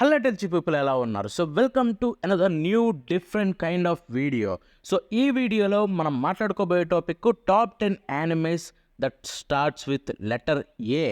Hello టెల్చి people ఎలా ఉన్నారు? So welcome to another new different kind of video. So ఈ వీడియోలో మనం మాట్లాడుకోబోయే topic top 10 animes that starts with letter A.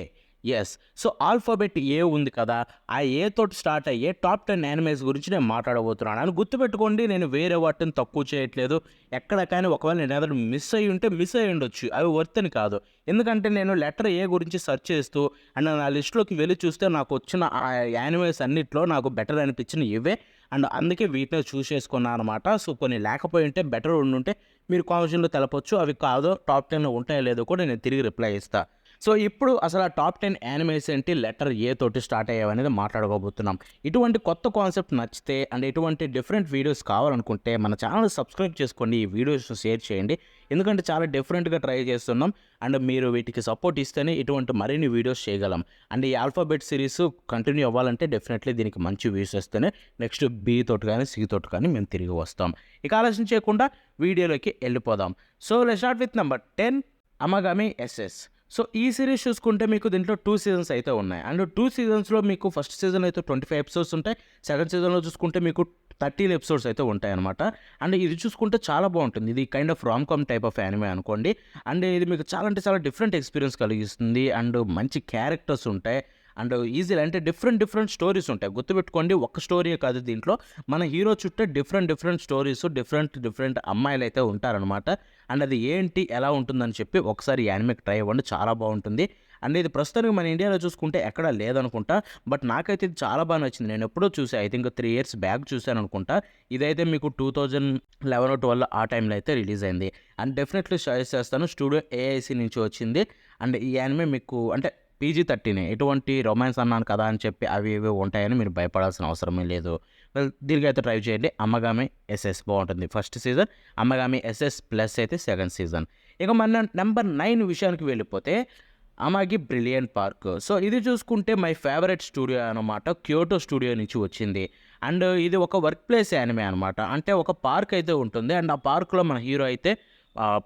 Yes. So alphabet A ఉంది కదా, ఆ ఏ తోటి స్టార్ట్ అయ్యే టాప్ 10 యానిమేస్ గురించి నేను మాట్లాడబోతున్నాను. అని గుర్తుపెట్టుకోండి, నేను వేరే వాటిని తక్కువ చేయట్లేదు. ఎక్కడ కానీ ఒకవేళ నేను ఏదైనా మిస్ అయ్యి ఉంటే మిస్ అయ్యి ఉండొచ్చు, అవి వర్త్ అని కాదు. ఎందుకంటే నేను లెటర్ ఏ గురించి సెర్చ్ చేస్తూ అండ్ నా లిస్ట్లోకి వెళ్ళి చూస్తే నాకు వచ్చిన ఆ యానిమేస్ అన్నిట్లో నాకు బెటర్ అనిపించిన ఇవే. అండ్ అందుకే వీటిని చూస్ చేసుకున్నాను అనమాట. సో కొన్ని లేకపోయి ఉంటే బెటర్ ఉండుంటే మీరు కామెంట్స్లో తెలపొచ్చు. అవి కాదో టాప్ 10 ఉంటాయో లేదో కూడా నేను తిరిగి రిప్లై ఇస్తాను. సో ఇప్పుడు అసలు ఆ టాప్ 10 యానిమేస్ ఏంటి, లెటర్ ఏ తోటి స్టార్ట్ అయ్యేవనేది మాట్లాడుకోబోతున్నాం. ఇటువంటి కొత్త కాన్సెప్ట్ నచ్చితే అండ్ ఇటువంటి డిఫరెంట్ వీడియోస్ కావాలనుకుంటే మన ఛానల్ సబ్స్క్రైబ్ చేసుకోండి, ఈ వీడియోస్ షేర్ చేయండి. ఎందుకంటే చాలా డిఫరెంట్గా ట్రై చేస్తున్నాం అండ్ మీరు వీటికి సపోర్ట్ ఇస్తేనే ఇటువంటి మరిన్ని వీడియోస్ చేయగలం. అండ్ ఈ ఆల్ఫాబెట్ సిరీస్ కంటిన్యూ అవ్వాలంటే డెఫినెట్లీ దీనికి మంచి వ్యూస్ వస్తేనే నెక్స్ట్ బి తోటి కానీ సి తోటి కానీ మేము తిరిగి వస్తాం. ఇక ఆలస్యం చేయకుండా వీడియోలోకి వెళ్ళిపోదాం. So let's start with number 10, Amagami SS. So ఈ సిరీస్ చూసుకుంటే మీకు దీంట్లో 2 సీజన్స్ అయితే ఉన్నాయి. అండ్ 2 సీజన్స్లో మీకు ఫస్ట్ సీజన్ అయితే 25 ఎపిసోడ్స్ ఉంటాయి. సెకండ్ సీజన్లో చూసుకుంటే మీకు 13 ఎపిసోడ్స్ అయితే ఉంటాయి అనమాట. అండ్ ఇది చూసుకుంటే చాలా బాగుంటుంది. ఇది kind of rom com type of anime అనుకోండి. అండ్ ఇది మీకు చాలా అంటే చాలా డిఫరెంట్ ఎక్స్పీరియన్స్ కలిగిస్తుంది. అండ్ మంచి క్యారెక్టర్స్ ఉంటాయి. అండ్ ఈజీగా అంటే డిఫరెంట్ స్టోరీస్ ఉంటాయి. గుర్తుపెట్టుకోండి, ఒక్క స్టోరీయే కాదు దీంట్లో. మన హీరో చుట్టే డిఫరెంట్ స్టోరీస్, డిఫరెంట్ అమ్మాయిలు అయితే ఉంటారనమాట. అండ్ అది ఏంటి, ఎలా ఉంటుందని చెప్పి ఒకసారి యానిమేకి ట్రై అవ్వండి, చాలా బాగుంటుంది. అండ్ ఇది ప్రస్తుతానికి మన ఇండియాలో చూసుకుంటే ఎక్కడా లేదనుకుంటా. బట్ నాకైతే ఇది చాలా బాగా నచ్చింది. నేను ఎప్పుడో చూసాను, ఐ థింక్ 3 ఇయర్స్ బ్యాక్ చూశాను అనుకుంటా. ఇదైతే మీకు 2011-12 ఆ టైంలో అయితే రిలీజ్ అయింది. అండ్ డెఫినెట్లీ సజెస్ట్ చేస్తాను. స్టూడియో ఏఐసి నుంచి వచ్చింది. అండ్ ఈ యానిమే మీకు అంటే PG-13, ఎటువంటి రొమాన్స్ అన్నాను కదా అని చెప్పి అవి ఇవి ఉంటాయని మీరు భయపడాల్సిన అవసరమే లేదు. దీనికి అయితే ట్రై చేయండి. అమ్మగామి ఎస్ఎస్ బాగుంటుంది ఫస్ట్ సీజన్, అమ్మగామి ఎస్ఎస్ ప్లస్ అయితే సెకండ్ సీజన్. ఇక మన నెంబర్ 9 విషయానికి వెళ్ళిపోతే అమాగి బ్రిలియంట్ పార్క్. సో ఇది చూసుకుంటే మై ఫేవరెట్ స్టూడియో అనమాట. క్యోటో స్టూడియో నుంచి వచ్చింది. అండ్ ఇది ఒక వర్క్ ప్లేస్ యానిమే అనమాట. అంటే ఒక పార్క్ అయితే ఉంటుంది. అండ్ ఆ పార్క్లో మన హీరో అయితే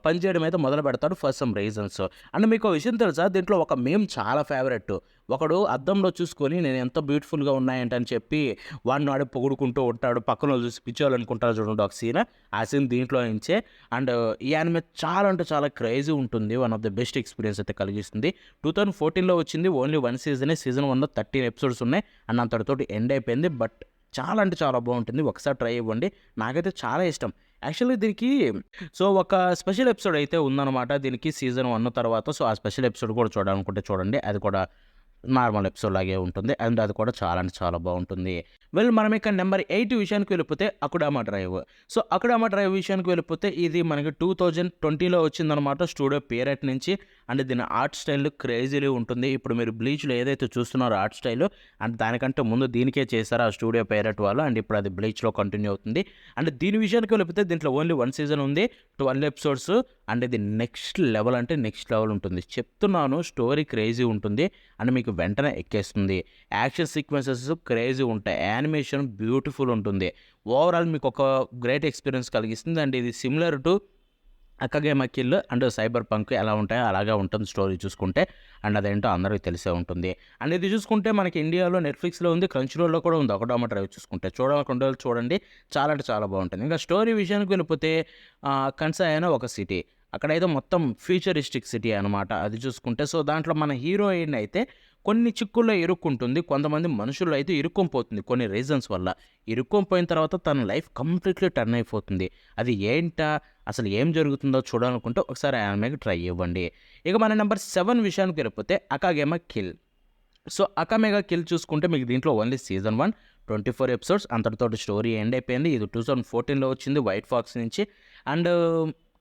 పని చేయడం అయితే మొదలు పెడతాడు ఫర్ సమ్ రీజన్స్. అండ్ మీకు ఒక విషయం తెలుసా, దీంట్లో ఒక మేమ్ చాలా ఫేవరెట్. ఒకడు అద్దంలో చూసుకొని నేను ఎంత బ్యూటిఫుల్గా ఉన్నాయంటని చెప్పి వాడిని వాడు పొగుడుకుంటూ ఉంటాడు. పక్కన చూసి పిచ్చోళ్ళనుకుంటారు చూడండి ఒక సీన్. ఆ సీన్ దీంట్లో నుంచే. అండ్ ఈ యానిమే చాలా అంటే చాలా క్రేజీ ఉంటుంది. One of the best experience అయితే కలిగిస్తుంది. 2014లో వచ్చింది. ఓన్లీ 1 సీజనే. సీజన్ 1లో 13 ఎపిసోడ్స్ ఉన్నాయి. అండ్ అంతటితోటి ఎండ్ అయిపోయింది. బట్ చాలా అంటే చాలా బాగుంటుంది. ఒకసారి ట్రై ఇవ్వండి, నాకైతే చాలా ఇష్టం. యాక్చువల్లీ దీనికి సో ఒక స్పెషల్ ఎపిసోడ్ అయితే ఉందన్నమాట దీనికి సీజన్ 1 తర్వాత. సో ఆ స్పెషల్ ఎపిసోడ్ కూడా చూడాలనుకుంటే చూడండి. అది కూడా నార్మల్ ఎపిసోడ్ లాగే ఉంటుంది. అండ్ అది కూడా చాలా అంటే చాలా బాగుంటుంది. మనం ఇక నెంబర్ 8 విషయానికి వెళ్ళిపోతే అకుడామా డ్రైవ్. సో అకుడామా డ్రైవ్ విషయానికి వెళ్ళిపోతే ఇది మనకి 2020లో వచ్చిందనమాట, స్టూడియో పేరట్ నుంచి. అండ్ దీని ఆర్ట్ స్టైల్ క్రేజీలీ ఉంటుంది. ఇప్పుడు మీరు బ్లీచ్లో ఏదైతే చూస్తున్నారో ఆర్ట్ స్టైల్, అండ్ దానికంటే ముందు దీనికే చేశారు ఆ స్టూడియో పేరట్ వాళ్ళు. అండ్ ఇప్పుడు అది బ్లీచ్లో కంటిన్యూ అవుతుంది. అండ్ దీని విషయానికి వెళ్ళిపోతే దీంట్లో ఓన్లీ 1 సీజన్ ఉంది, 12 ఎపిసోడ్స్. అండ్ ఇది నెక్స్ట్ లెవెల్ అంటే నెక్స్ట్ లెవెల్ ఉంటుంది, చెప్తున్నాను. స్టోరీ క్రేజీ ఉంటుంది అండ్ మీకు వెంటనే ఎక్కేస్తుంది. యాక్షన్ సీక్వెన్సెస్ క్రేజీ ఉంటాయి. యానిమేషన్ బ్యూటిఫుల్ ఉంటుంది. ఓవరాల్ మీకు ఒక గ్రేట్ ఎక్స్పీరియన్స్ కలిగిస్తుంది. అండ్ ఇది similar to Akame ga kill and cyberpunk ఎలా ఉంటాయో అలాగే ఉంటుంది స్టోరీ చూసుకుంటే. అండ్ అదేంటో అందరికీ తెలిసే ఉంటుంది. అండ్ ఇది చూసుకుంటే మనకి ఇండియాలో నెట్ఫ్లిక్స్లో ఉంది, క్రంచ్రోల్లో కూడా ఉంది. అకుడామా డ్రైవ్ చూసుకుంటే చూడకుండా చూడండి, చాలా అంటే చాలా బాగుంటుంది. ఇంకా స్టోరీ విషయానికి వెళ్ళిపోతే కన్సాయ్ అనే ఒక సిటీ, అక్కడైతే మొత్తం ఫ్యూచరిస్టిక్ సిటీ అనమాట అది చూసుకుంటే. సో దాంట్లో మన హీరోయిన్ అయితే కొన్ని చిక్కుల్లో ఇరుక్కుంటుంది. కొంతమంది మనుషులు అయితే ఇరుక్కొని పోతుంది కొన్ని రీజన్స్ వల్ల. ఇరుక్కొని పోయిన తర్వాత తన లైఫ్ కంప్లీట్లీ టర్న్ అయిపోతుంది. అది ఏంటా, అసలు ఏం జరుగుతుందో చూడాలనుకుంటే ఒకసారి ఆమెకి ట్రై ఇవ్వండి. ఇక మన నెంబర్ 7 విషయానికి వెళ్ళిపోతే Akame ga kill. So Akame ga kill చూసుకుంటే మీకు దీంట్లో ఓన్లీ సీజన్ 1 24 ఎపిసోడ్స్, అంతటితోటి స్టోరీ ఎండ్ అయిపోయింది. ఇది 2014లో వచ్చింది వైట్ ఫాక్స్ నుంచి. అండ్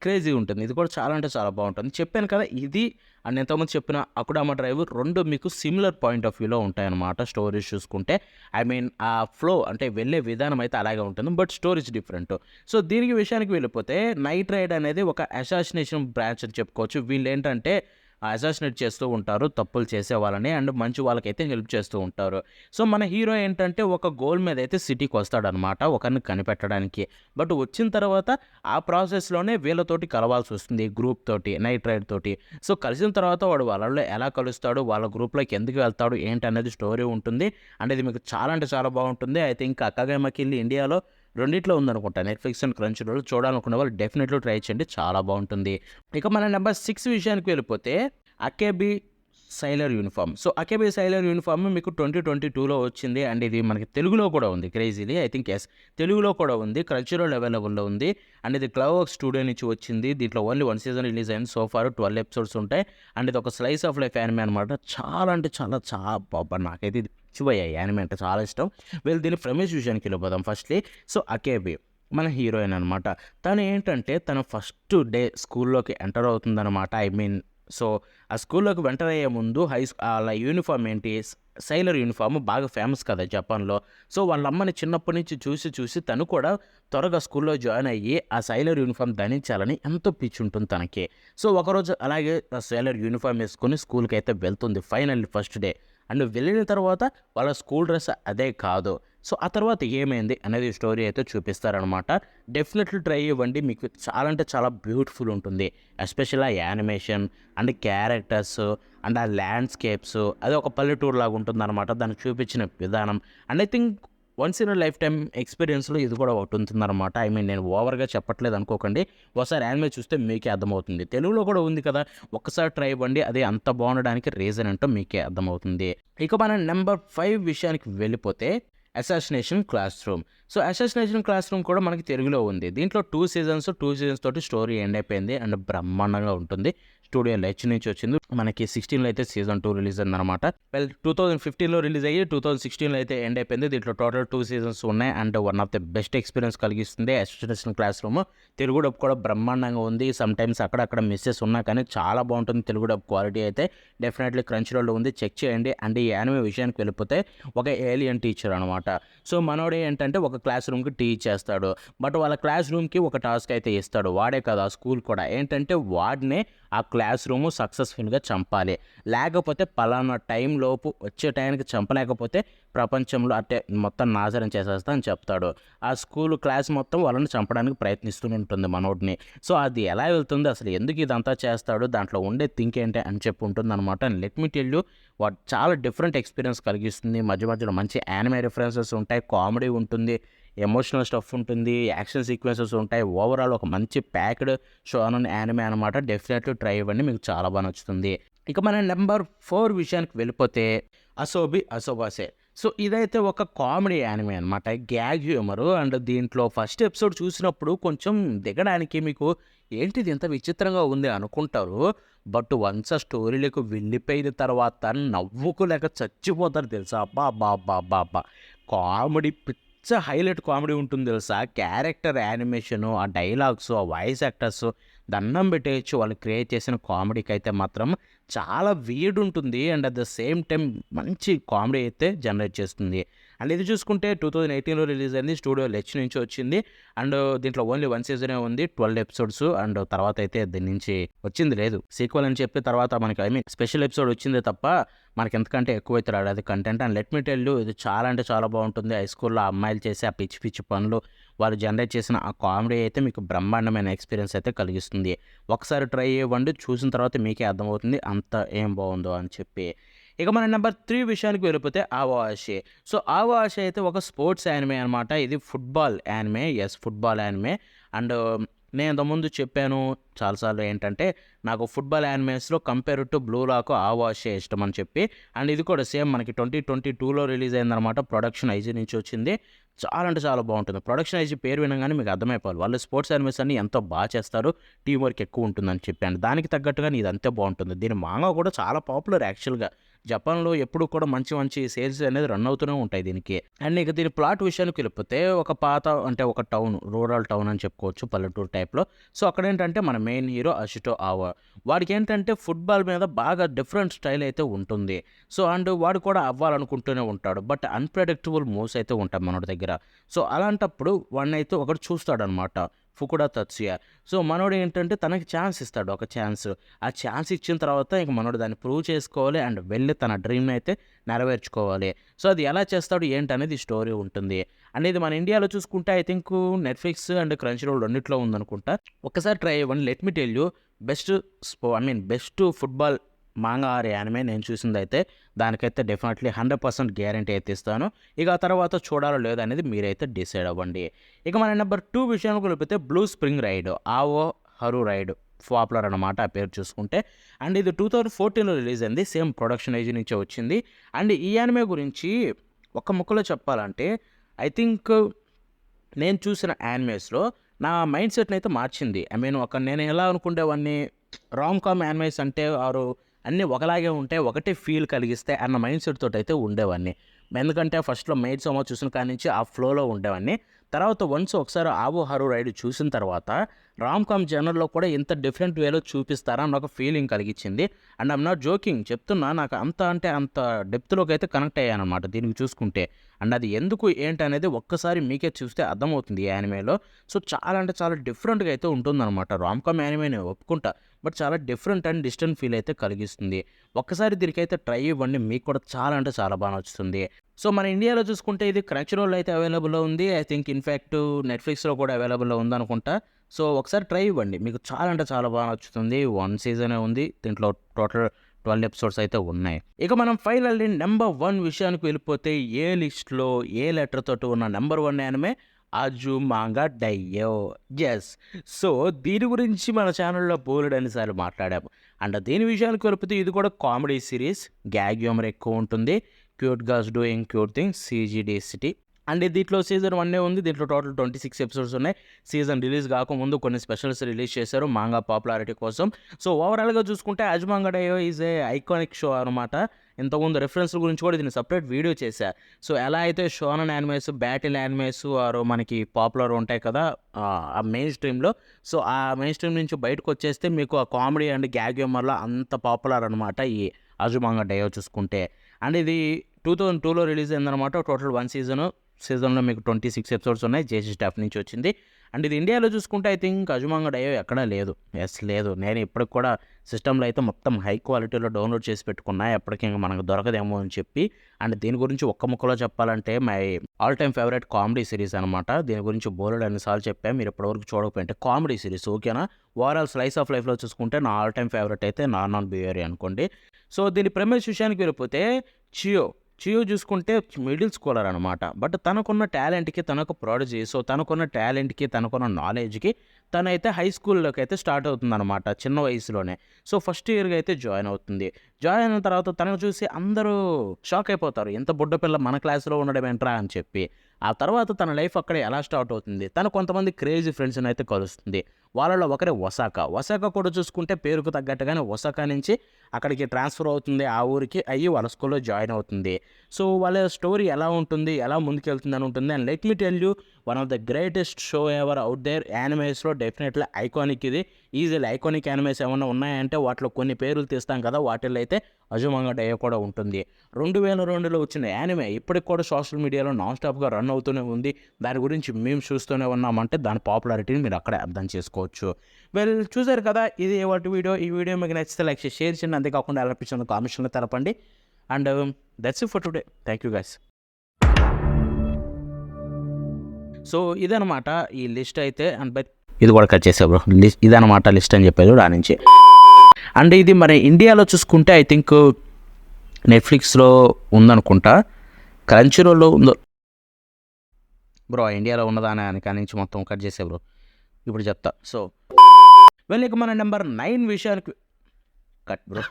క్రేజీ ఉంటుంది. ఇది కూడా చాలా అంటే చాలా బాగుంటుంది. చెప్పాను కదా, ఇది అండ్ ఎంతోమంది చెప్పిన అకుడామా డ్రైవ్ 2 మీకు సిమిలర్ పాయింట్ ఆఫ్ వ్యూలో ఉంటాయన్నమాట. స్టోరీస్ చూసుకుంటే ఐ మీన్ ఆ ఫ్లో అంటే వెళ్ళే విధానం అయితే అలాగే ఉంటుంది, బట్ స్టోరీస్ డిఫరెంట్. సో దీనికి విషయానికి వెళ్ళిపోతే నైట్ రైడ్ అనేది ఒక అసాసినేషన్ బ్రాంచ్ అని చెప్పుకోవచ్చు. వీళ్ళు ఏంటంటే అసాసినేట్ చేస్తూ ఉంటారు తప్పులు చేసే వాళ్ళని, అండ్ మంచి వాళ్ళకైతే హెల్ప్ చేస్తూ ఉంటారు. సో మన హీరో ఏంటంటే ఒక గోల్ మీద అయితే సిటీకి వస్తాడనమాట ఒకరిని కనిపెట్టడానికి. బట్ వచ్చిన తర్వాత ఆ ప్రాసెస్లోనే వీళ్ళతోటి కలవాల్సి వస్తుంది, గ్రూప్ తోటి, నైట్ రైడ్ తోటి. సో కలిసిన తర్వాత వాడు వాళ్ళలో ఎలా కలుస్తాడు, వాళ్ళ గ్రూప్లోకి ఎందుకు వెళ్తాడు ఏంటి అనేది స్టోరీ ఉంటుంది. అండ్ ఇది మీకు చాలా అంటే చాలా బాగుంటుంది. ఐ థింక్ అక్కగైమకిల్లి ఇండియాలో రెండిట్లో ఉందనుకుంటా, నెట్ఫ్లిక్స్ అండ్ క్రంచ్ రోల్. చూడాలనుకున్న వాళ్ళు డెఫినెట్లీ ట్రై చేయండి, చాలా బాగుంటుంది. ఇక మన నెంబర్ 6 విషయానికి వెళ్ళిపోతే Akebi sailor uniform. So Akebi sailor uniform మీకు 2022లో వచ్చింది. అండ్ ఇది మనకి తెలుగులో కూడా ఉంది. క్రేజీలీ ఐ థింక్ ఎస్, తెలుగులో కూడా ఉంది. క్రంచ్ రోల్ అవైలబుల్లో ఉంది. అండ్ ఇది క్లవ్ వర్క్స్ స్టూడియో నుంచి వచ్చింది. దీంట్లో ఓన్లీ 1 సీజన్ రిలీజ్ అయింది. సో ఫార్ 12 ఎపిసోడ్స్ ఉంటాయి. అండ్ ఇది ఒక స్లైస్ ఆఫ్ లైఫ్ యానిమే అనమాట. చాలా అంటే చాలా బాబా, నాకైతే ఇది పిచ్చిపోయాయి యానిమే అంటే చాలా ఇష్టం. వీళ్ళు దీని ప్రెమిస్ విషయానికి వెళ్ళిపోదాం ఫస్ట్లీ. సో అకేబీ మన హీరోయిన్ అనమాట. తను ఏంటంటే తన ఫస్ట్ డే స్కూల్లోకి ఎంటర్ అవుతుందన్నమాట. ఐ మీన్ సో ఆ స్కూల్లోకి ఎంటర్ అయ్యే ముందు వాళ్ళ యూనిఫామ్ ఏంటి, సైలర్ యూనిఫామ్ బాగా ఫేమస్ కదా జపాన్లో. సో వాళ్ళ అమ్మని చిన్నప్పటి నుంచి చూసి తను కూడా త్వరగా స్కూల్లో జాయిన్ అయ్యి ఆ సైలర్ యూనిఫామ్ ధరించాలని ఎంతో పిచ్చి ఉంటుంది తనకి. సో ఒకరోజు అలాగే ఆ సైలర్ యూనిఫామ్ వేసుకొని స్కూల్కి అయితే వెళ్తుంది ఫైనల్లీ ఫస్ట్ డే. అండ్ వెళ్ళిన తర్వాత వాళ్ళ స్కూల్ డ్రెస్ అదే కాదు. సో ఆ తర్వాత ఏమైంది అనేది స్టోరీ అయితే చూపిస్తారనమాట. డెఫినెట్లీ ట్రై ఇవ్వండి, మీకు చాలా అంటే చాలా బ్యూటిఫుల్ ఉంటుంది. ఎస్పెషల్ ఆ యానిమేషన్ అండ్ క్యారెక్టర్స్ అండ్ ఆ ల్యాండ్స్కేప్స్, అది ఒక పల్లెటూరు లాగా ఉంటుందన్నమాట దానికి చూపించిన విధానం. And I think once in lifetime ఎక్స్పీరియన్స్లో ఇది కూడా ఒకటి ఉంటుందన్నమాట. ఐ మీన్ నేను ఓవర్గా చెప్పట్లేదు అనుకోకండి, ఒకసారి యానిమే చూస్తే మీకే అర్థమవుతుంది. తెలుగులో కూడా ఉంది కదా, ఒక్కసారి ట్రై ఇవ్వండి, అది అంత బాగుండడానికి రీజన్ ఏంటో మీకే అర్థమవుతుంది. ఇక మనం నెంబర్ 5 విషయానికి వెళ్ళిపోతే assassination class room. So assassination class room కూడా మనకి తెలుగులో ఉంది. దీంట్లో 2 సీజన్స్ తోటి స్టోరీ ఎండ్ అయిపోయింది. అండ్ బ్రహ్మాండంగా ఉంటుంది. స్టూడియో లెచ్ నుంచి వచ్చింది. మనకి 16లో అయితే సీజన్ 2 రిలీజ్ అయిందనమాట. 2015లో రిలీజ్ అయ్యి 2016లో అయితే ఎండ్ అయిపోయింది. దీంట్లో టోటల్ 2 సీజన్స్ ఉన్నాయి. And one of the best experience కలిగిస్తుంది assassination classroom. Telugu dub కూడా బ్రహ్మాండంగా ఉంది. సమ్ టైమ్స్ అక్కడక్కడ మిస్సెస్ ఉన్నా కానీ చాలా బాగుంటుంది తెలుగు డబ్ క్వాలిటీ అయితే. డెఫినెట్లీ క్రంచ్ రోల్లో ఉంది, చెక్ చేయండి. అండ్ ఈ యానిమే విషయానికి వెళ్ళిపోతే ఒక ఏలియన్ టీచర్ అనమాట. సో మనోడు ఏంటంటే ఒక క్లాస్ రూమ్కి టీచ్ చేస్తాడు. బట్ వాళ్ళ క్లాస్ రూమ్కి ఒక టాస్క్ అయితే ఇస్తాడు. వాడే కాదు ఆ స్కూల్ కూడా, ఏంటంటే వాడినే ఆ క్లాస్ రూమ్ సక్సెస్ఫుల్గా చంపాలి. లేకపోతే పలానా టైం లోపు వచ్చే టైంకి చంపలేకపోతే ప్రపంచంలో అంటే మొత్తం నాశనం చేసేస్తా అని చెప్తాడు. ఆ స్కూల్ క్లాస్ మొత్తం వాళ్ళని చంపడానికి ప్రయత్నిస్తూ ఉంటుంది మనోడిని. సో అది ఎలా వెళ్తుంది, అసలు ఎందుకు ఇదంతా చేస్తాడు, దాంట్లో ఉండే థింక్ ఏంటి అని చెప్పి ఉంటుంది అనమాట. And let me tell you, what చాలా డిఫరెంట్ ఎక్స్పీరియన్స్ కలిగిస్తుంది. మధ్యలో మంచి యానిమే రిఫరెన్సెస్ ఉంటాయి, కామెడీ ఉంటుంది, ఎమోషనల్ స్టఫ్ ఉంటుంది, యాక్షన్ సీక్వెన్సెస్ ఉంటాయి. ఓవరాల్ ఒక మంచి ప్యాక్డ్ షోనన్ యానిమే అనమాట. డెఫినెట్లీ ట్రై ఇవ్వండి, మీకు చాలా బాగా నచ్చుతుంది. ఇక మన నెంబర్ 4 విషయానికి వెళ్ళిపోతే అసోబి అసోబాసే. సో ఇదైతే ఒక కామెడీ యానిమే అనమాట, గ్యాగ్ హ్యూమరు. అండ్ దీంట్లో ఫస్ట్ ఎపిసోడ్ చూసినప్పుడు కొంచెం దిగడానికి మీకు ఏంటిది ఇంత విచిత్రంగా ఉంది అనుకుంటారు. బట్ వన్స్ ఆ స్టోరీలకు వెళ్ళిపోయిన తర్వాత నవ్వుకోలేక చచ్చిపోతారు తెలుసా. అబ్బా కామెడీ హైలైట్ కామెడీ ఉంటుంది తెలుసా. క్యారెక్టర్ యానిమేషను, ఆ డైలాగ్స్, ఆ వాయిస్ యాక్టర్స్ దండం పెట్టేయచ్చు. వాళ్ళు క్రియేట్ చేసిన కామెడీకి అయితే మాత్రం చాలా వీడ్ ఉంటుంది. And at the same time మంచి కామెడీ అయితే జనరేట్ చేస్తుంది. అండ్ ఇది చూసుకుంటే 2018లో రిలీజ్ అయింది. స్టూడియో లెచ్ నుంచి వచ్చింది. అండ్ దీంట్లో ఓన్లీ 1 సీజనే ఉంది, 12 ఎపిసోడ్స్. అండ్ తర్వాత అయితే దీని నుంచి వచ్చింది లేదు సీక్వెల్ అని చెప్పి. తర్వాత మనకి ఐ మీన్ స్పెషల్ ఎపిసోడ్ వచ్చిందే తప్ప మనకి ఎంతకంటే ఎక్కువైతే రాడు అది content. And let me tell you, ఇది చాలా అంటే చాలా బాగుంటుంది. హై స్కూల్లో అమ్మాయిలు చేసే ఆ పిచ్చి పనులు, వాళ్ళు జనరేట్ చేసిన ఆ కామెడీ అయితే మీకు బ్రహ్మాండమైన ఎక్స్పీరియన్స్ అయితే కలిగిస్తుంది. ఒకసారి ట్రై ఇవ్వండి, చూసిన తర్వాత మీకే అర్థమవుతుంది అంత ఏం బాగుందో అని చెప్పి. ఇక మన నెంబర్ 3 విషయానికి వెళ్ళిపోతే ఆవాషే. సో ఆవాషే అయితే ఒక స్పోర్ట్స్ యానిమే అనమాట. ఇది football anime, football anime. And నేను ఇంతకుముందు చెప్పాను చాలాసార్లు ఏంటంటే నాకు ఫుట్బాల్ యానిమేస్లో compare to blue lock Aoashi ఇష్టం అని చెప్పి. అండ్ ఇది కూడా సేమ్ మనకి 2022లో రిలీజ్ అయిందనమాట. ప్రొడక్షన్ ఐజీ నుంచి వచ్చింది. చాలా అంటే చాలా బాగుంటుంది. ప్రొడక్షన్ ఐజీ పేరు వినగానే మీకు అర్థమైపోవాలి వాళ్ళు స్పోర్ట్స్ యానిమేస్ అన్ని ఎంతో బాగా చేస్తారు, టీం వర్క్ ఎక్కువ ఉంటుందని చెప్పాను. దానికి తగ్గట్టుగా ఇది అంతే బాగుంటుంది. దీని మాంగా కూడా చాలా పాపులర్ యాక్చువల్గా. జపాన్లో ఎప్పుడు కూడా మంచి సేల్స్ అనేది రన్ అవుతూనే ఉంటాయి దీనికి. అండ్ ఇక దీని ప్లాట్ విషయానికి వెళ్ళిపోతే ఒక పాత అంటే ఒక టౌన్, రూరల్ టౌన్ అని చెప్పుకోవచ్చు, పల్లెటూరు టైప్లో. సో అక్కడ ఏంటంటే మన మెయిన్ హీరో అషిటో ఆవా, వాడికి ఏంటంటే ఫుట్బాల్ మీద బాగా డిఫరెంట్ స్టైల్ అయితే ఉంటుంది. సో అండ్ వాడు కూడా అవ్వాలనుకుంటూనే ఉంటాడు. బట్ అన్ప్రెడిక్టబుల్ మూవ్స్ అయితే ఉంటాయి మనోడి దగ్గర. సో అలాంటప్పుడు వాడిని అయితే ఒకడు చూస్తాడనమాట. ఫుకుడా తత్సుయా. సో మనోడు ఏంటంటే తనకి ఛాన్స్ ఇస్తాడు, ఒక ఛాన్స్. ఆ ఛాన్స్ ఇచ్చిన తర్వాత ఇంక మనోడు దాన్ని ప్రూవ్ చేసుకోవాలి అండ్ వెళ్ళి తన డ్రీమ్ని అయితే నెరవేర్చుకోవాలి. సో అది ఎలా చేస్తాడు ఏంటనేది స్టోరీ ఉంటుంది. అండ్ ఇది మన ఇండియాలో చూసుకుంటే I think Netflix and Crunchyroll రెండిట్లో ఉందనుకుంటా. ఒక్కసారి ట్రై ఇవ్వండి. Let me tell you, best football manga or anime నేను చూసిందైతే దానికైతే డెఫినెట్లీ 100% గ్యారంటీ అయితే ఇస్తాను. ఇక ఆ తర్వాత చూడాలో లేదో అనేది మీరైతే డిసైడ్ అవ్వండి. ఇక మన నెంబర్ 2 విషయానికి వెళ్ళిపోతే blue spring ride, Ao హరు ride popular అనమాట ఆ పేరు చూసుకుంటే. అండ్ ఇది 2014లో రిలీజ్ అయింది, సేమ్ ప్రొడక్షన్ ఏజ్ నుంచే వచ్చింది. అండ్ ఈ యానిమే గురించి ఒక ముక్కలో చెప్పాలంటే ఐ థింక్ నేను చూసిన యానిమేస్లో నా మైండ్ సెట్ని అయితే మార్చింది. నేను ఎలా అనుకునేవాడిని, రామ్ కామ్ యానిమేస్ అంటే వారు అన్నీ ఒకలాగే ఉంటే ఒకటే ఫీల్ కలిగిస్తే అన్న మైండ్ సెట్ తోటి అయితే ఉండేవాడిని. ఎందుకంటే ఫస్ట్లో మెయిడ్ సోమో చూసిన కాడి నుంచి ఆ ఫ్లోలో ఉండేవాడిని. తర్వాత ఒకసారి ఆవో హరు రైడ్ చూసిన తర్వాత రామ్ కామ్ జనర్లో కూడా ఇంత డిఫరెంట్ వేలో చూపిస్తారా అన్న ఒక ఫీలింగ్ కలిగించింది. అండ్ ఐమ్ నాట్ జోకింగ్, చెప్తున్నా, నాకు అంత డెప్త్లోకి అయితే కనెక్ట్ అయ్యాను అనమాట దీనికి చూసుకుంటే. అండ్ అది ఎందుకు ఏంటి అనేది ఒక్కసారి మీకే చూస్తే అర్థమవుతుంది ఈ యానిమేలో. సో చాలా డిఫరెంట్గా అయితే ఉంటుందన్నమాట. రామ్ కామ్ యానిమే నేను ఒప్పుకుంటా, బట్ చాలా డిఫరెంట్ అండ్ డిస్టెంట్ ఫీల్ అయితే కలిగిస్తుంది. ఒక్కసారి దీనికైతే ట్రై ఇవ్వండి, మీకు కూడా చాలా బాగా నచ్చుతుంది. సో మన ఇండియాలో చూసుకుంటే ఇది క్రంచ్ రోల్ అయితే అవైలబుల్లో ఉంది. ఐ థింక్ ఇన్ఫ్యాక్ట్ నెట్ఫ్లిక్స్లో కూడా అవైలబుల్లో ఉందనుకుంటా. సో ఒకసారి ట్రై ఇవ్వండి, మీకు చాలా బాగా నచ్చుతుంది. 1 సీజనే ఉంది, దీంట్లో టోటల్ 12 ఎపిసోడ్స్ అయితే ఉన్నాయి. ఇక మనం ఫైనల్లీ నెంబర్ 1 విషయానికి వెళ్ళిపోతే ఏ లిస్ట్లో ఏ లెటర్ తోటి ఉన్న నెంబర్ 1 యానిమే అజుమాంగా డయ్యో. ఎస్, సో దీని గురించి మన ఛానల్లో బోలెడన్నిసార్లు మాట్లాడాము. అండ్ దీని విషయానికి వెళ్ళిపోతే ఇది కూడా కామెడీ సిరీస్, గ్యాగ్ హ్యూమర్ ఎక్కువ ఉంటుంది, cute girls doing cute things, CGDCT. And దీంట్లో సీజన్ 1 ఉంది, దీంట్లో టోటల్ 26 ఎపిసోడ్స్ ఉన్నాయి. సీజన్ రిలీజ్ కాకముందు కొన్ని స్పెషల్స్ రిలీజ్ చేశారు మాంగా పాపులారిటీ కోసం. సో ఓవరాల్గా చూసుకుంటే అజుమాంగా డయ్యో ఈజ్ ఏ ఐకానిక్ షో అనమాట. ఇంతకుముందు రెఫరెన్స్ గురించి కూడా దీన్ని సపరేట్ వీడియో చేశా. సో ఎలా అయితే షోనన్ యానిమేస్, బ్యాటిల్ యానిమేస్ ఆరు మనకి పాపులర్ ఉంటాయి కదా ఆ మెయిన్ స్ట్రీమ్లో, సో ఆ మెయిన్ స్ట్రీమ్ నుంచి బయటకు వచ్చేస్తే మీకు ఆ కామెడీ అండ్ గ్యాగ్ హ్యూమర్లో అంత పాపులర్ అనమాట ఈ అజుమాంగా డయ్యో చూసుకుంటే. అండ్ ఇది 2002లో రిలీజ్ అయిందనమాట. టోటల్ 1 సీజన్లో మీకు 26 ఎపిసోడ్స్ ఉన్నాయి, జేసీ స్టాఫ్ నుంచి వచ్చింది. అండ్ ఇది ఇండియాలో చూసుకుంటే ఐ థింక్ అజుమాంగా డయ్యో ఎక్కడా లేదు. లేదు, నేను ఇప్పటికి కూడా సిస్టంలో అయితే మొత్తం హై క్వాలిటీలో డౌన్లోడ్ చేసి పెట్టుకున్నా, ఎప్పటికీ ఇంకా మనకు దొరకదేమో అని చెప్పి. అండ్ దీని గురించి ఒక్క ముక్కలో చెప్పాలంటే my all time favourite comedy series అనమాట. దీని గురించి బోలెడ్ అన్నిసార్లు చెప్పా, మీరు ఇప్పటివరకు చూడకపోయింటే కామెడీ సిరీస్ ఓకేనా. ఓవరాల్ స్లైస్ ఆఫ్ లైఫ్లో చూసుకుంటే నా ఆల్ టైమ్ ఫేవరెట్ అయితే నాన్ బిహేవియర్ అనుకోండి. సో దీని ప్రెమిస్ విషయానికి వెళ్ళిపోతే చియో చూసుకుంటే మిడిల్ స్కూలర్ అనమాట. బట్ తనకున్న టాలెంట్కి, తనకు ప్రాడజీ, సో తనకున్న టాలెంట్కి, తనకున్న నాలెడ్జ్కి తనైతే హై స్కూల్లోకి అయితే స్టార్ట్ అవుతుంది అనమాట చిన్న వయసులోనే. సో ఫస్ట్ ఇయర్గా అయితే జాయిన్ అవుతుంది. జాయిన్ అయిన తర్వాత తనకు చూసి అందరూ షాక్ అయిపోతారు, ఎంత బుడ్డ పిల్ల మన క్లాస్లో ఉండడం ఏంట్రా అని చెప్పి. ఆ తర్వాత తన లైఫ్ అక్కడ ఎలా స్టార్ట్ అవుతుంది, తను కొంతమంది క్రేజీ ఫ్రెండ్స్ని అయితే కలుస్తుంది. వాళ్ళలో ఒకరే ఒసాకా కూడా చూసుకుంటే పేరుకు తగ్గట్టుగానే ఒసాకా నుంచి అక్కడికి ట్రాన్స్ఫర్ అవుతుంది, ఆ ఊరికి అయ్యి వాళ్ళ స్కూల్లో జాయిన్ అవుతుంది. సో వాళ్ళ స్టోరీ ఎలా ఉంటుంది, ఎలా ముందుకెళ్తుంది అని ఉంటుంది. And let me tell you, one of the greatest show ever out there యానిమేస్లో డెఫినెట్లీ ఐకానిక్. ఇది ఈజీలీ ఐకానిక్ యానిమేస్ ఏమైనా ఉన్నాయంటే వాటిలో కొన్ని పేర్లు తీస్తాం కదా, వాటిల్లో అయితే అజుమాంగా డయ్యో కూడా ఉంటుంది. 2002లో వచ్చిన యానిమే ఇప్పటికి కూడా సోషల్ మీడియాలో నాన్ స్టాప్గా రన్ అవుతూనే ఉంది. దాని గురించి మేము చూస్తూనే ఉన్నామంటే దాని పాపులారిటీని మీరు అక్కడే అర్థం చేసుకోవచ్చు. చూసారు కదా, ఇది వాటి వీడియో. ఈ వీడియో మీకు నచ్చితే లైక్ చేసి షేర్ చేయండి, అంతేకాకుండా ఎలా అనిపించిందో కామెంట్స్లో తెలపండి. And that's it for today. Thank you guys. So ఇదనమాట ఈ లిస్ట్ అయితే. అండ్ ఇది కూడా కట్ చేసా బ్రో, ఇదనమాట లిస్ట్ అని చెప్పేది దాని నుంచి. అండ్ ఇది మరి ఇండియాలో చూసుకుంటే ఐ థింక్ నెట్ఫ్లిక్స్లో ఉందనుకుంటా, క్రంచ్ రోల్లో ఉందో బ్రో. ఇండియాలో ఉన్నదానే అని కానీ నుంచి మొత్తం కట్ చేసే బ్రో, ఇప్పుడు చెప్తా. సో ఇక మన నెంబర్ 9 విషయానికి కట్ బ్రో.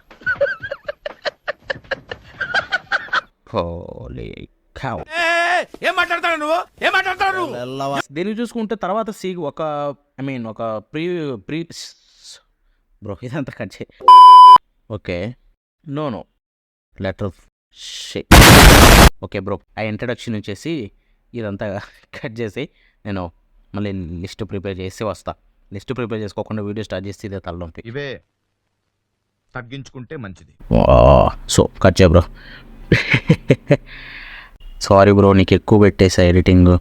దీన్ని చూసుకుంటే తర్వాత ఒక ప్రీ బ్రో ఇదంతా కట్ చేయి. Okay, no letter okay bro. ఆ ఇంట్రడక్షన్ వచ్చేసి ఇదంతా కట్ చేసి నేను మళ్ళీ లిస్ట్ ప్రిపేర్ చేసి వస్తా. లిస్ట్ ప్రిపేర్ చేసుకోకుండా వీడియో స్టార్ట్ చేస్తే ఇదే తలనొప్పి. ఇవే తగ్గించుకుంటే మంచిది. సో కట్ చేయ బ్రో. సారీ బ్రో, నీకు ఎక్కువ పెట్టేసా ఎడిటింగ్.